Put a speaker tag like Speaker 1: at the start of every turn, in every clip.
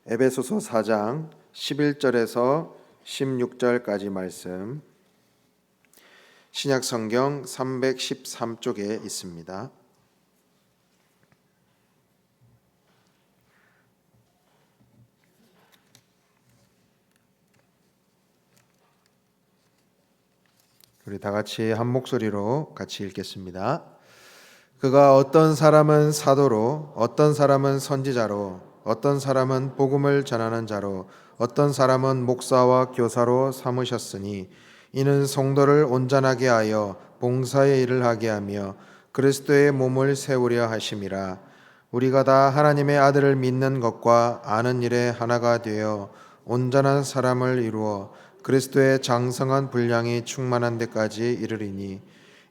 Speaker 1: 에베소서 4장 11절에서 16절까지 말씀, 신약성경 313쪽에 있습니다. 우리 다 같이 한 목소리로 같이 읽겠습니다. 그가 어떤 사람은 사도로, 어떤 사람은 선지자로, 어떤 사람은 복음을 전하는 자로, 어떤 사람은 목사와 교사로 삼으셨으니 이는 성도를 온전하게 하여 봉사의 일을 하게 하며 그리스도의 몸을 세우려 하심이라. 우리가 다 하나님의 아들을 믿는 것과 아는 일에 하나가 되어 온전한 사람을 이루어 그리스도의 장성한 분량이 충만한 데까지 이르리니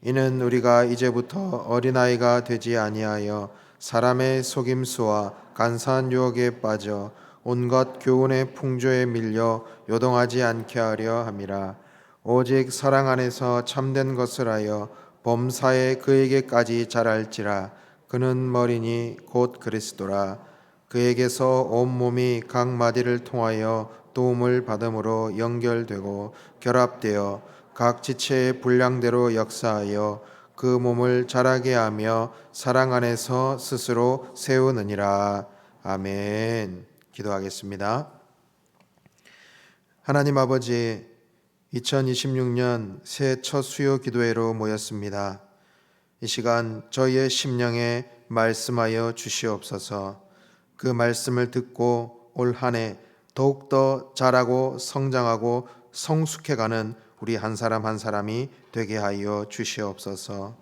Speaker 1: 이는 우리가 이제부터 어린아이가 되지 아니하여 사람의 속임수와 간사한 유혹에 빠져 온갖 교훈의 풍조에 밀려 요동하지 않게 하려 함이라. 오직 사랑 안에서 참된 것을 하여 범사에 그에게까지 자랄지라. 그는 머리니 곧 그리스도라. 그에게서 온몸이 각 마디를 통하여 도움을 받음으로 연결되고 결합되어 각 지체의 분량대로 역사하여 그 몸을 자라게 하며 사랑 안에서 스스로 세우느니라. 아멘. 기도하겠습니다. 하나님 아버지, 2026년 새해 첫 수요 기도회로 모였습니다. 이 시간 저희의 심령에 말씀하여 주시옵소서. 그 말씀을 듣고 올 한 해 더욱더 자라고 성장하고 성숙해가는 우리 한 사람 한 사람이 되게 하여 주시옵소서.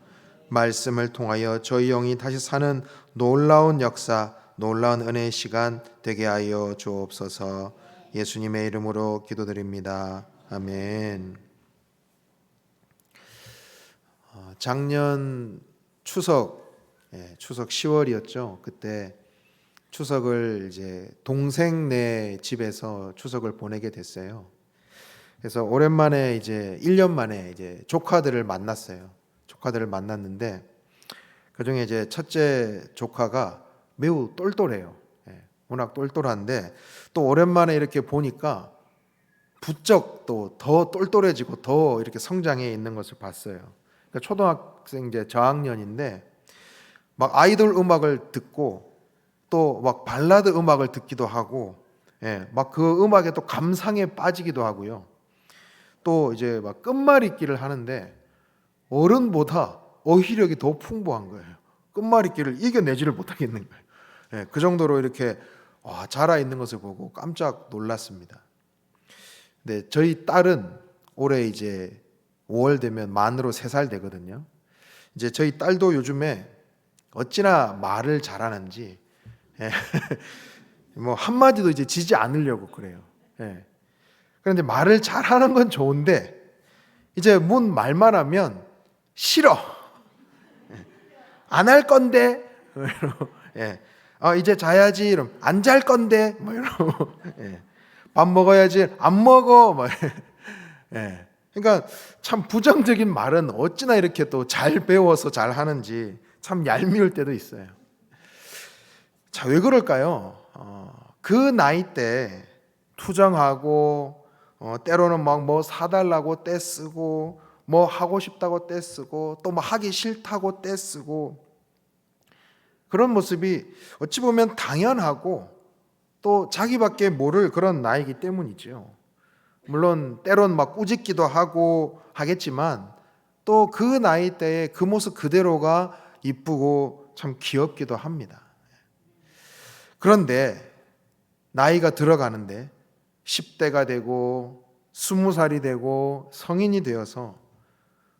Speaker 1: 말씀을 통하여 저희 영이 다시 사는 놀라운 역사, 놀라운 은혜의 시간 되게 하여 주옵소서. 예수님의 이름으로 기도드립니다. 아멘. 작년 추석 10월이었죠. 그때 추석을 이제 동생네 집에서 추석을 보내게 됐어요. 그래서 오랜만에 이제 1년 만에 이제 조카들을 만났어요. 조카들을 만났는데 그중에 이제 첫째 조카가 매우 똘똘해요. 워낙 똘똘한데 또 오랜만에 이렇게 보니까 부쩍 또 더 똘똘해지고 더 이렇게 성장해 있는 것을 봤어요. 그러니까 초등학생 이제 저학년인데 막 아이돌 음악을 듣고 또 막 발라드 음악을 듣기도 하고, 막 그 음악에 또 감상에 빠지기도 하고요. 또 이제 막 끝말잇기를 하는데 어른보다 어휘력이 더 풍부한 거예요. 끝말잇기를 이겨내지를 못하겠는 거예요. 그 정도로 이렇게 자라 있는 것을 보고 깜짝 놀랐습니다. 근데 저희 딸은 올해 이제 5월 되면 만으로 3살 되거든요. 이제 저희 딸도 요즘에 어찌나 말을 잘하는지 뭐 한마디도 이제 지지 않으려고 그래요. 그런데 말을 잘하는 건 좋은데 이제 뭔 말만 하면 싫어. 안 할 건데. 이제 자야지. 이러면 안 잘 건데. 뭐 이러고. 밥 먹어야지. 안 먹어. 뭐. 그러니까 참 부정적인 말은 어찌나 이렇게 또 잘 배워서 잘 하는지 참 얄미울 때도 있어요. 자, 왜 그럴까요? 그 나이 때 투정하고 때로는 막 뭐 사달라고 떼쓰고 뭐 하고 싶다고 떼쓰고 또 뭐 하기 싫다고 떼쓰고 그런 모습이 어찌 보면 당연하고 또 자기밖에 모를 그런 나이기 때문이죠. 물론 때론 막 꾸짖기도 하고 하겠지만 또 그 나이 때의 그 모습 그대로가 이쁘고 참 귀엽기도 합니다. 그런데 나이가 들어가는데 10대가 되고 20살이 되고 성인이 되어서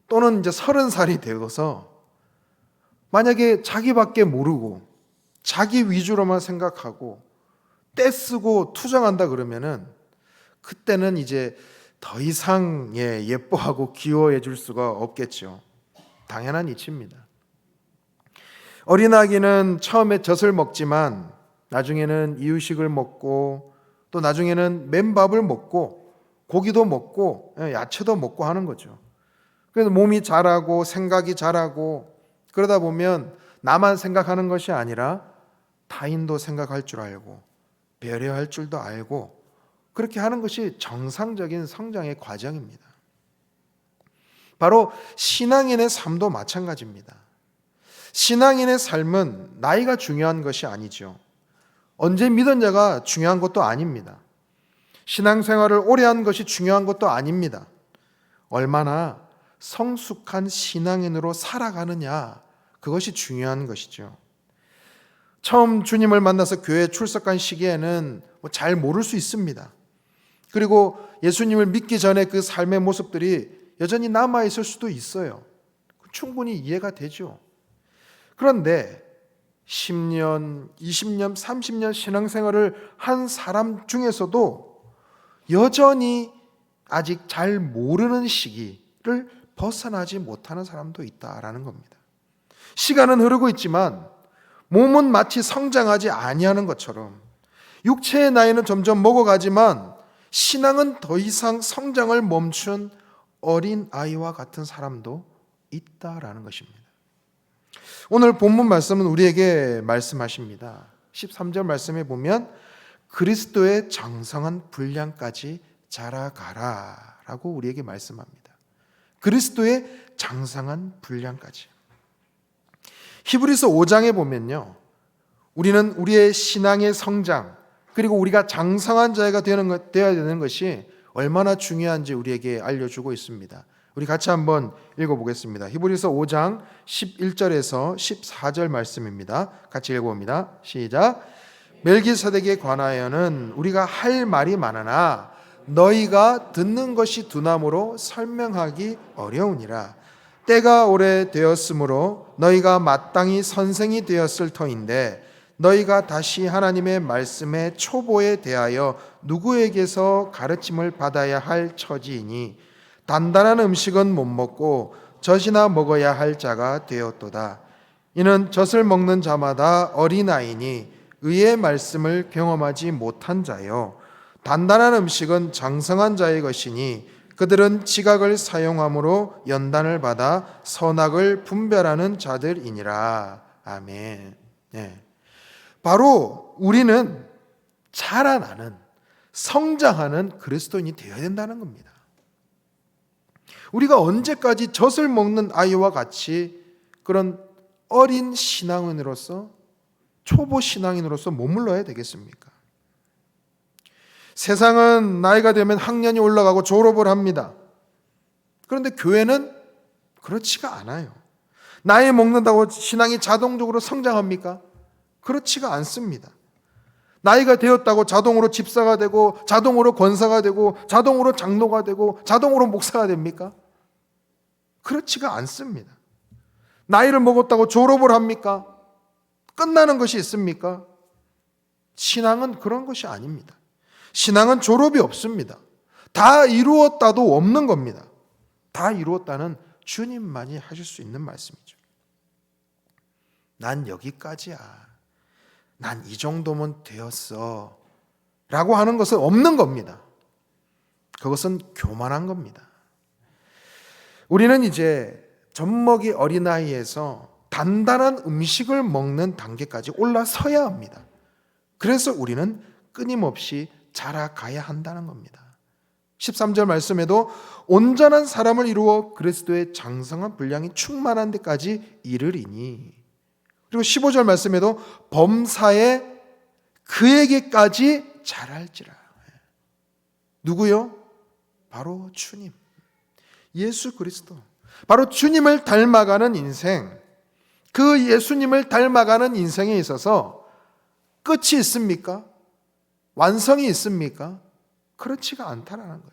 Speaker 1: 또는 이제 30살이 되어서 만약에 자기밖에 모르고 자기 위주로만 생각하고 떼쓰고 투정한다 그러면은 그때는 이제 더 이상 예뻐하고 귀여워해 줄 수가 없겠죠. 당연한 이치입니다. 어린아기는 처음에 젖을 먹지만 나중에는 이유식을 먹고 또 나중에는 맨밥을 먹고 고기도 먹고 야채도 먹고 하는 거죠. 그래서 몸이 자라고 생각이 자라고 그러다 보면 나만 생각하는 것이 아니라 타인도 생각할 줄 알고 배려할 줄도 알고 그렇게 하는 것이 정상적인 성장의 과정입니다. 바로 신앙인의 삶도 마찬가지입니다. 신앙인의 삶은 나이가 중요한 것이 아니죠. 언제 믿은 자가 중요한 것도 아닙니다. 신앙생활을 오래 한 것이 중요한 것도 아닙니다. 얼마나 성숙한 신앙인으로 살아가느냐, 그것이 중요한 것이죠. 처음 주님을 만나서 교회에 출석한 시기에는 잘 모를 수 있습니다. 그리고 예수님을 믿기 전에 그 삶의 모습들이 여전히 남아있을 수도 있어요. 충분히 이해가 되죠. 그런데 10년, 20년, 30년 신앙생활을 한 사람 중에서도 여전히 아직 잘 모르는 시기를 벗어나지 못하는 사람도 있다라는 겁니다. 시간은 흐르고 있지만 몸은 마치 성장하지 아니하는 것처럼 육체의 나이는 점점 먹어가지만 신앙은 더 이상 성장을 멈춘 어린 아이와 같은 사람도 있다라는 것입니다. 오늘 본문 말씀은 우리에게 말씀하십니다. 13절 말씀에 보면 그리스도의 장성한 분량까지 자라가라 라고 우리에게 말씀합니다. 그리스도의 장성한 분량까지. 히브리서 5장에 보면요, 우리는 우리의 신앙의 성장 그리고 우리가 장성한 자가 되어야 되는 것이 얼마나 중요한지 우리에게 알려주고 있습니다. 우리 같이 한번 읽어보겠습니다. 히브리서 5장 11절에서 14절 말씀입니다. 같이 읽어봅니다. 시작. 멜기세덱에 관하여는 우리가 할 말이 많으나 너희가 듣는 것이 두나무로 설명하기 어려우니라. 때가 오래되었으므로 너희가 마땅히 선생이 되었을 터인데 너희가 다시 하나님의 말씀의 초보에 대하여 누구에게서 가르침을 받아야 할 처지이니 단단한 음식은 못 먹고 젖이나 먹어야 할 자가 되었도다. 이는 젖을 먹는 자마다 어린아이니 의의 말씀을 경험하지 못한 자요 단단한 음식은 장성한 자의 것이니 그들은 지각을 사용함으로 연단을 받아 선악을 분별하는 자들이니라. 아멘. 네. 바로 우리는 자라나는 성장하는 그리스도인이 되어야 된다는 겁니다. 우리가 언제까지 젖을 먹는 아이와 같이 그런 어린 신앙인으로서 초보 신앙인으로서 머물러야 되겠습니까? 세상은 나이가 되면 학년이 올라가고 졸업을 합니다. 그런데 교회는 그렇지가 않아요. 나이 먹는다고 신앙이 자동적으로 성장합니까? 그렇지가 않습니다. 나이가 되었다고 자동으로 집사가 되고 자동으로 권사가 되고 자동으로 장로가 되고 자동으로 목사가 됩니까? 그렇지가 않습니다. 나이를 먹었다고 졸업을 합니까? 끝나는 것이 있습니까? 신앙은 그런 것이 아닙니다. 신앙은 졸업이 없습니다. 다 이루었다도 없는 겁니다. 다 이루었다는 주님만이 하실 수 있는 말씀이죠. 난 여기까지야. 난 이 정도면 되었어. 라고 하는 것은 없는 겁니다. 그것은 교만한 겁니다. 우리는 이제 젖먹이 어린아이에서 단단한 음식을 먹는 단계까지 올라서야 합니다. 그래서 우리는 끊임없이 자라가야 한다는 겁니다. 13절 말씀에도 온전한 사람을 이루어 그리스도의 장성한 분량이 충만한 데까지 이르리니, 그리고 15절 말씀에도 범사에 그에게까지 자랄지라. 누구요? 바로 주님, 예수 그리스도. 바로 주님을 닮아가는 인생, 그 예수님을 닮아가는 인생에 있어서 끝이 있습니까? 완성이 있습니까? 그렇지가 않다라는 거예요.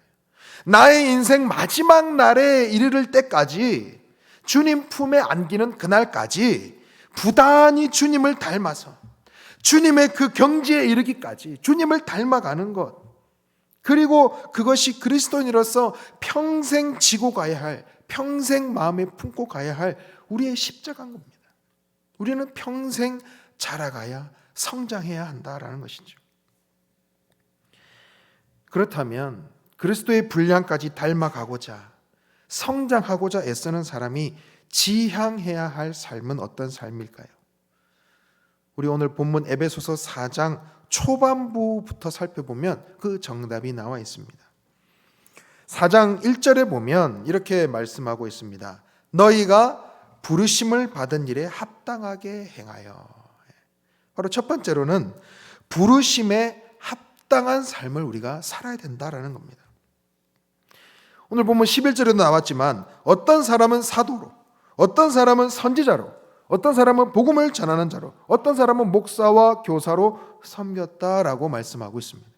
Speaker 1: 나의 인생 마지막 날에 이르를 때까지, 주님 품에 안기는 그날까지 부단히 주님을 닮아서 주님의 그 경지에 이르기까지 주님을 닮아가는 것, 그리고 그것이 그리스도인으로서 평생 지고 가야 할, 평생 마음에 품고 가야 할 우리의 십자가인 겁니다. 우리는 평생 자라가야, 성장해야 한다라는 것이죠. 그렇다면 그리스도의 분량까지 닮아가고자, 성장하고자 애쓰는 사람이 지향해야 할 삶은 어떤 삶일까요? 우리 오늘 본문 에베소서 4장 초반부부터 살펴보면 그 정답이 나와 있습니다. 4장 1절에 보면 이렇게 말씀하고 있습니다. 너희가 부르심을 받은 일에 합당하게 행하여. 바로 첫 번째로는 부르심에 합당한 삶을 우리가 살아야 된다라는 겁니다. 오늘 보면 11절에도 나왔지만 어떤 사람은 사도로, 어떤 사람은 선지자로, 어떤 사람은 복음을 전하는 자로, 어떤 사람은 목사와 교사로 섬겼다라고 말씀하고 있습니다.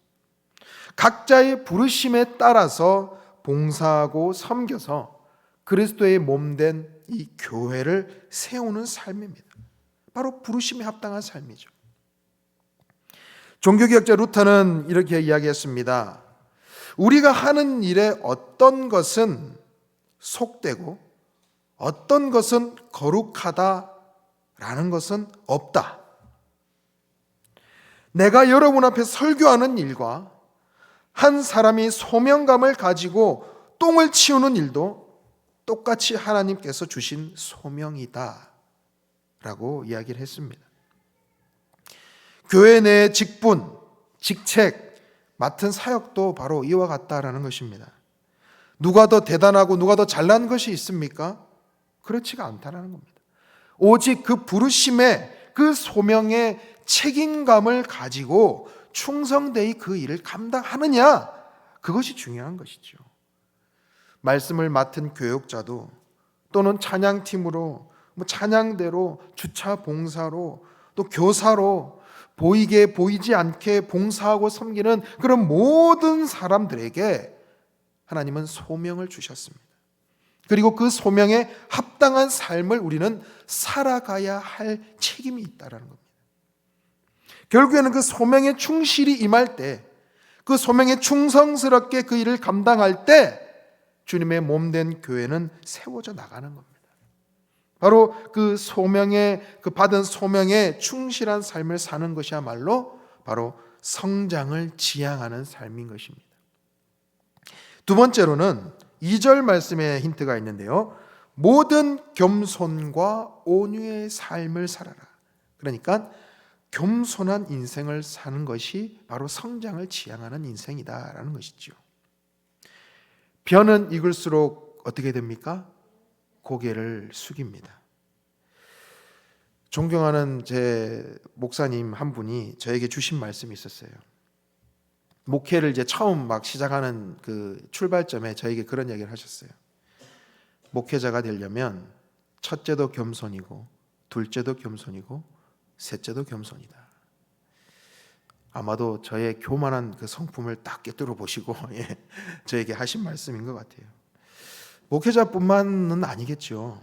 Speaker 1: 각자의 부르심에 따라서 봉사하고 섬겨서 그리스도의 몸된 이 교회를 세우는 삶입니다. 바로 부르심에 합당한 삶이죠. 종교개혁자 루터는 이렇게 이야기했습니다. 우리가 하는 일에 어떤 것은 속되고 어떤 것은 거룩하다라는 것은 없다. 내가 여러분 앞에 설교하는 일과 한 사람이 소명감을 가지고 똥을 치우는 일도 똑같이 하나님께서 주신 소명이다 라고 이야기를 했습니다. 교회 내 직분, 직책, 맡은 사역도 바로 이와 같다라는 것입니다. 누가 더 대단하고 누가 더 잘난 것이 있습니까? 그렇지가 않다라는 겁니다. 오직 그 부르심에 그 소명의 책임감을 가지고 충성되이 그 일을 감당하느냐, 그것이 중요한 것이죠. 말씀을 맡은 교육자도 또는 찬양팀으로 찬양대로 주차 봉사로 또 교사로 보이게 보이지 않게 봉사하고 섬기는 그런 모든 사람들에게 하나님은 소명을 주셨습니다. 그리고 그 소명에 합당한 삶을 우리는 살아가야 할 책임이 있다는 겁니다. 결국에는 그 소명에 충실히 임할 때, 그 소명에 충성스럽게 그 일을 감당할 때 주님의 몸된 교회는 세워져 나가는 겁니다. 바로 그 소명에, 그 받은 소명에 충실한 삶을 사는 것이야말로 바로 성장을 지향하는 삶인 것입니다. 두 번째로는 2절 말씀에 힌트가 있는데요. 모든 겸손과 온유의 삶을 살아라. 그러니까 겸손한 인생을 사는 것이 바로 성장을 지향하는 인생이다라는 것이죠. 벼는 익을수록 어떻게 됩니까? 고개를 숙입니다. 존경하는 제 목사님 한 분이 저에게 주신 말씀이 있었어요. 목회를 이제 처음 막 시작하는 그 출발점에 저에게 그런 얘기를 하셨어요. 목회자가 되려면 첫째도 겸손이고 둘째도 겸손이고 셋째도 겸손이다. 아마도 저의 교만한 그 성품을 딱 꿰뚫어 보시고 저에게 하신 말씀인 것 같아요. 목회자뿐만은 아니겠죠.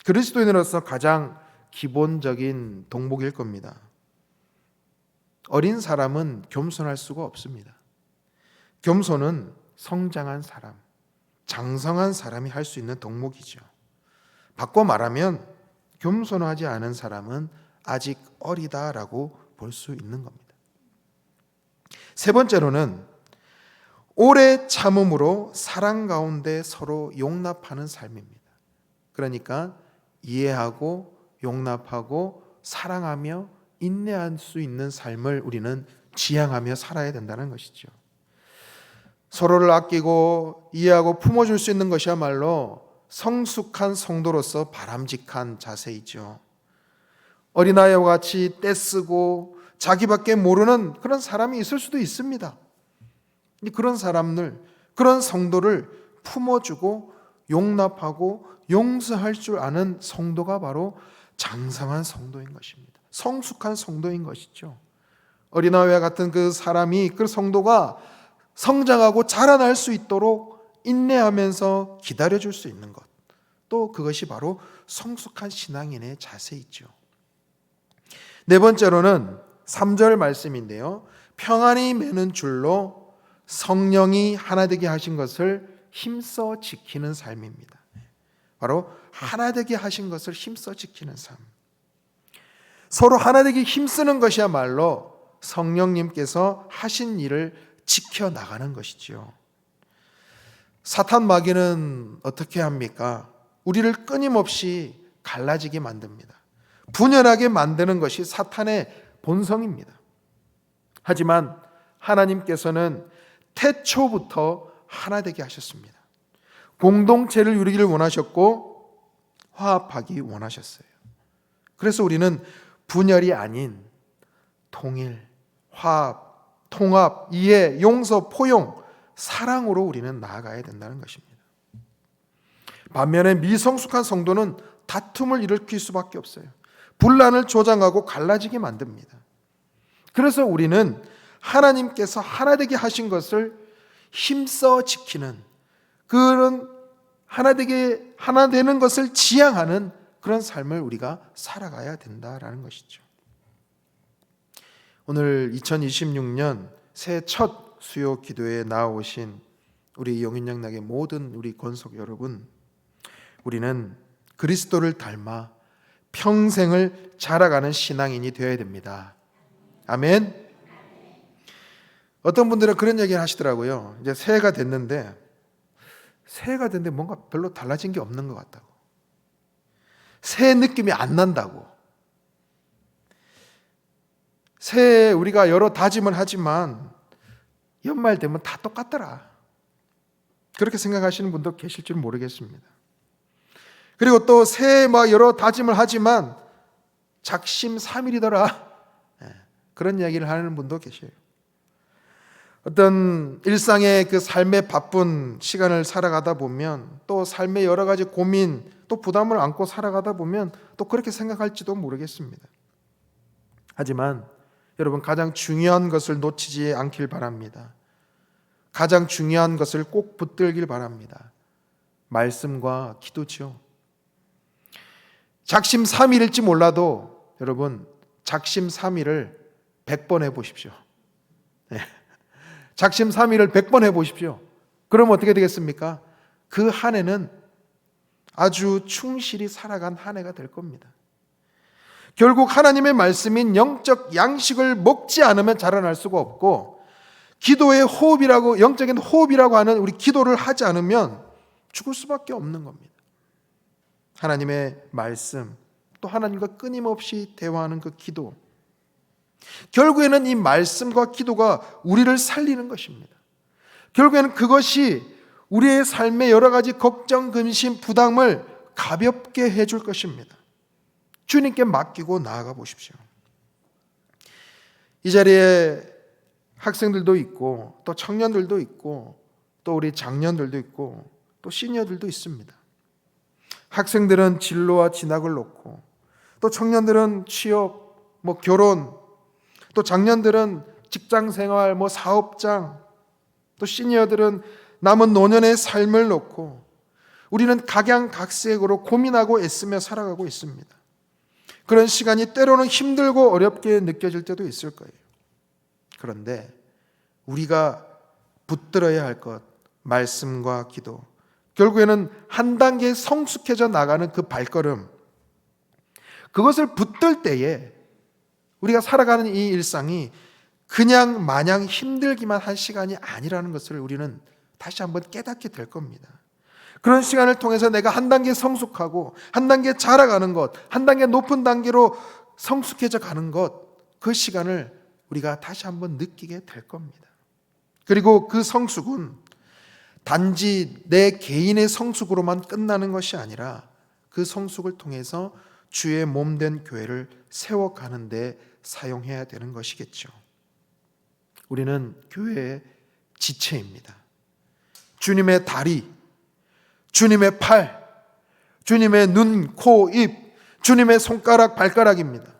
Speaker 1: 그리스도인으로서 가장 기본적인 덕목일 겁니다. 어린 사람은 겸손할 수가 없습니다. 겸손은 성장한 사람, 장성한 사람이 할 수 있는 덕목이죠. 바꿔 말하면 겸손하지 않은 사람은 아직 어리다라고 볼 수 있는 겁니다. 세 번째로는 오래 참음으로 사랑 가운데 서로 용납하는 삶입니다. 그러니까 이해하고 용납하고 사랑하며 인내할 수 있는 삶을 우리는 지향하며 살아야 된다는 것이죠. 서로를 아끼고 이해하고 품어줄 수 있는 것이야말로 성숙한 성도로서 바람직한 자세이죠. 어린아이와 같이 떼쓰고 자기밖에 모르는 그런 사람이 있을 수도 있습니다. 그런 사람들, 그런 성도를 품어주고 용납하고 용서할 줄 아는 성도가 바로 장성한 성도인 것입니다. 성숙한 성도인 것이죠. 어린아이와 같은 그 사람이, 그 성도가 성장하고 자라날 수 있도록 인내하면서 기다려줄 수 있는 것, 또 그것이 바로 성숙한 신앙인의 자세이죠. 네 번째로는 3절 말씀인데요. 평안히 매는 줄로 성령이 하나 되게 하신 것을 힘써 지키는 삶입니다. 바로 하나 되게 하신 것을 힘써 지키는 삶. 서로 하나 되게 힘쓰는 것이야말로 성령님께서 하신 일을 지켜나가는 것이죠. 사탄 마귀는 어떻게 합니까? 우리를 끊임없이 갈라지게 만듭니다. 분열하게 만드는 것이 사탄의 본성입니다. 하지만 하나님께서는 태초부터 하나 되게 하셨습니다. 공동체를 이루기를 원하셨고 화합하기 원하셨어요. 그래서 우리는 분열이 아닌 통일, 화합, 통합, 이해, 용서, 포용, 사랑으로 우리는 나아가야 된다는 것입니다. 반면에 미성숙한 성도는 다툼을 일으킬 수밖에 없어요. 분란을 조장하고 갈라지게 만듭니다. 그래서 우리는 하나님께서 하나 되게 하신 것을 힘써 지키는, 그런 하나 되는 것을 지향하는 그런 삶을 우리가 살아가야 된다라는 것이죠. 오늘 2026년 새해 첫 수요 기도에 나오신 우리 영인영락의 모든 우리 권속 여러분, 우리는 그리스도를 닮아 평생을 자라가는 신앙인이 되어야 됩니다. 아멘. 어떤 분들은 그런 얘기를 하시더라고요. 이제 새해가 됐는데 뭔가 별로 달라진 게 없는 것 같다고. 새해 느낌이 안 난다고. 새해 우리가 여러 다짐을 하지만 연말 되면 다 똑같더라. 그렇게 생각하시는 분도 계실 줄 모르겠습니다. 그리고 또 새해 막 여러 다짐을 하지만 작심삼일이더라. 그런 이야기를 하는 분도 계셔요. 어떤 일상의 그 삶의 바쁜 시간을 살아가다 보면 또 삶의 여러 가지 고민 또 부담을 안고 살아가다 보면 또 그렇게 생각할지도 모르겠습니다. 하지만 여러분, 가장 중요한 것을 놓치지 않길 바랍니다. 가장 중요한 것을 꼭 붙들길 바랍니다. 말씀과 기도죠. 작심삼일일지 몰라도 여러분, 작심삼일을 100번 해보십시오. 네. 작심삼일을 100번 해보십시오. 그러면 어떻게 되겠습니까? 그 한 해는 아주 충실히 살아간 한 해가 될 겁니다. 결국 하나님의 말씀인 영적 양식을 먹지 않으면 자라날 수가 없고, 기도의 호흡이라고, 영적인 호흡이라고 하는 우리 기도를 하지 않으면 죽을 수밖에 없는 겁니다. 하나님의 말씀, 또 하나님과 끊임없이 대화하는 그 기도, 결국에는 이 말씀과 기도가 우리를 살리는 것입니다. 결국에는 그것이 우리의 삶의 여러 가지 걱정, 근심, 부담을 가볍게 해줄 것입니다. 주님께 맡기고 나아가 보십시오. 이 자리에 학생들도 있고 또 청년들도 있고 또 우리 장년들도 있고 또 시니어들도 있습니다. 학생들은 진로와 진학을 놓고, 또 청년들은 취업, 결혼, 또 장년들은 직장생활, 사업장, 또 시니어들은 남은 노년의 삶을 놓고 우리는 각양각색으로 고민하고 애쓰며 살아가고 있습니다. 그런 시간이 때로는 힘들고 어렵게 느껴질 때도 있을 거예요. 그런데 우리가 붙들어야 할 것, 말씀과 기도, 결국에는 한 단계 성숙해져 나가는 그 발걸음, 그것을 붙들 때에 우리가 살아가는 이 일상이 그냥 마냥 힘들기만 한 시간이 아니라는 것을 우리는 다시 한번 깨닫게 될 겁니다. 그런 시간을 통해서 내가 한 단계 성숙하고 한 단계 자라가는 것, 한 단계 높은 단계로 성숙해져 가는 것, 그 시간을 우리가 다시 한번 느끼게 될 겁니다. 그리고 그 성숙은 단지 내 개인의 성숙으로만 끝나는 것이 아니라 그 성숙을 통해서 주의 몸된 교회를 세워가는 데 사용해야 되는 것이겠죠. 우리는 교회의 지체입니다. 주님의 다리, 주님의 팔, 주님의 눈, 코, 입, 주님의 손가락, 발가락입니다.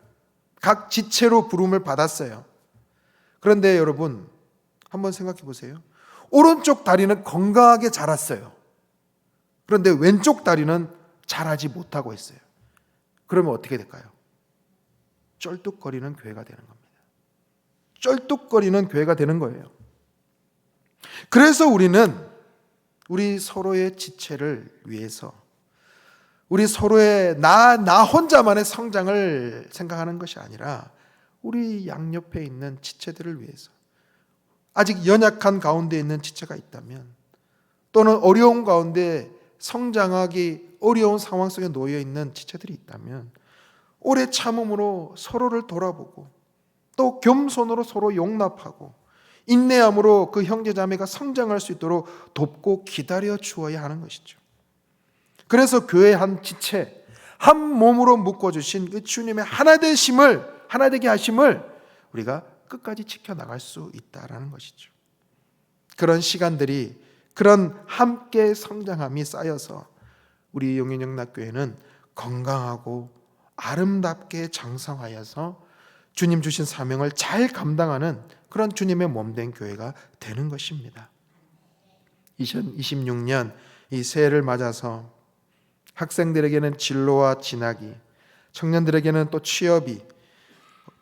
Speaker 1: 각 지체로 부름을 받았어요. 그런데 여러분, 한번 생각해 보세요. 오른쪽 다리는 건강하게 자랐어요. 그런데 왼쪽 다리는 자라지 못하고 있어요. 그러면 어떻게 될까요? 쩔뚝거리는 교회가 되는 겁니다. 쩔뚝거리는 교회가 되는 거예요. 그래서 우리는 우리 서로의 지체를 위해서, 우리 서로의 나 혼자만의 성장을 생각하는 것이 아니라 우리 양옆에 있는 지체들을 위해서, 아직 연약한 가운데 있는 지체가 있다면, 또는 어려운 가운데 성장하기 어려운 상황 속에 놓여 있는 지체들이 있다면 오래 참음으로 서로를 돌아보고 또 겸손으로 서로 용납하고 인내함으로 그 형제자매가 성장할 수 있도록 돕고 기다려 주어야 하는 것이죠. 그래서 교회 한 지체, 한 몸으로 묶어주신 그 주님의 하나 되게 하심을 우리가 끝까지 지켜나갈 수 있다라는 것이죠. 그런 시간들이, 그런 함께 성장함이 쌓여서 우리 용인영락교회는 건강하고 아름답게 장성하여서 주님 주신 사명을 잘 감당하는 그런 주님의 몸된 교회가 되는 것입니다. 2026년 이 새해를 맞아서 학생들에게는 진로와 진학이, 청년들에게는 또 취업이,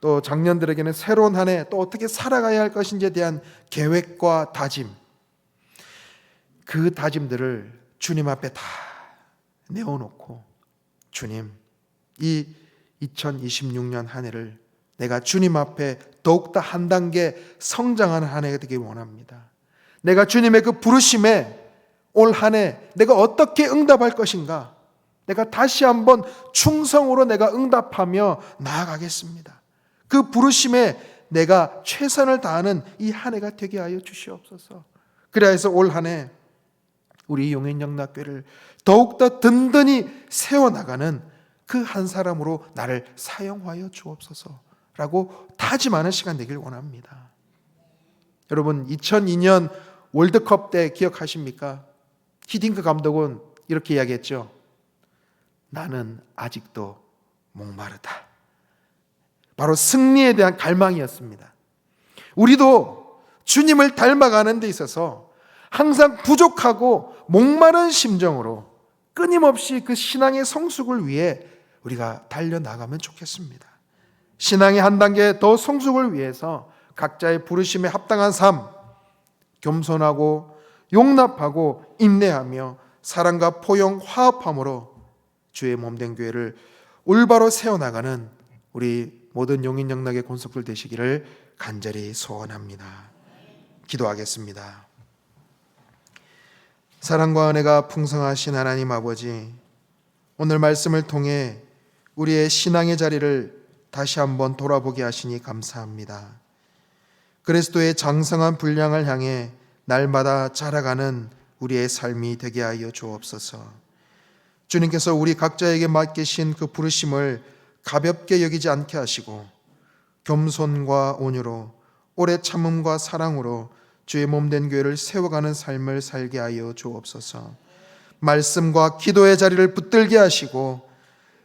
Speaker 1: 또 장년들에게는 새로운 한 해 또 어떻게 살아가야 할 것인지에 대한 계획과 다짐, 그 다짐들을 주님 앞에 다 내어놓고, 주님, 이 2026년 한 해를 내가 주님 앞에 더욱더 한 단계 성장하는 한 해가 되길 원합니다. 내가 주님의 그 부르심에 올 한 해 내가 어떻게 응답할 것인가, 내가 다시 한번 충성으로 내가 응답하며 나아가겠습니다. 그 부르심에 내가 최선을 다하는 이 한 해가 되게 하여 주시옵소서. 그래서 올 한 해 우리 용인영락교회를 더욱더 든든히 세워나가는 그 한 사람으로 나를 사용하여 주옵소서라고 다짐하는 시간 되길 원합니다. 여러분, 2002년 월드컵 때 기억하십니까? 히딩크 감독은 이렇게 이야기했죠. 나는 아직도 목마르다. 바로 승리에 대한 갈망이었습니다. 우리도 주님을 닮아가는 데 있어서 항상 부족하고 목마른 심정으로 끊임없이 그 신앙의 성숙을 위해 우리가 달려나가면 좋겠습니다. 신앙의 한 단계 더 성숙을 위해서 각자의 부르심에 합당한 삶, 겸손하고 용납하고 인내하며 사랑과 포용, 화합함으로 주의 몸된 교회를 올바로 세워나가는 우리 모든 용인영락의 권속들 되시기를 간절히 소원합니다. 기도하겠습니다. 사랑과 은혜가 풍성하신 하나님 아버지, 오늘 말씀을 통해 우리의 신앙의 자리를 다시 한번 돌아보게 하시니 감사합니다. 그리스도의 장성한 분량을 향해 날마다 자라가는 우리의 삶이 되게 하여 주옵소서. 주님께서 우리 각자에게 맡기신 그 부르심을 가볍게 여기지 않게 하시고 겸손과 온유로 오래 참음과 사랑으로 주의 몸된 교회를 세워가는 삶을 살게 하여 주옵소서. 말씀과 기도의 자리를 붙들게 하시고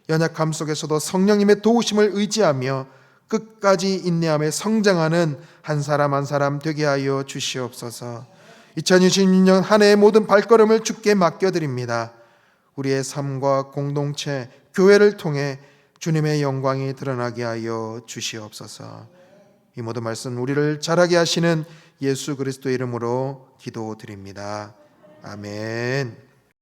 Speaker 1: 연약함 속에서도 성령님의 도우심을 의지하며 끝까지 인내함에 성장하는 한 사람 한 사람 되게 하여 주시옵소서. 2026년 한 해의 모든 발걸음을 주께 맡겨드립니다. 우리의 삶과 공동체, 교회를 통해 주님의 영광이 드러나게 하여 주시옵소서. 이 모든 말씀 우리를 자라게 하시는 예수 그리스도의 이름으로 기도드립니다. 아멘.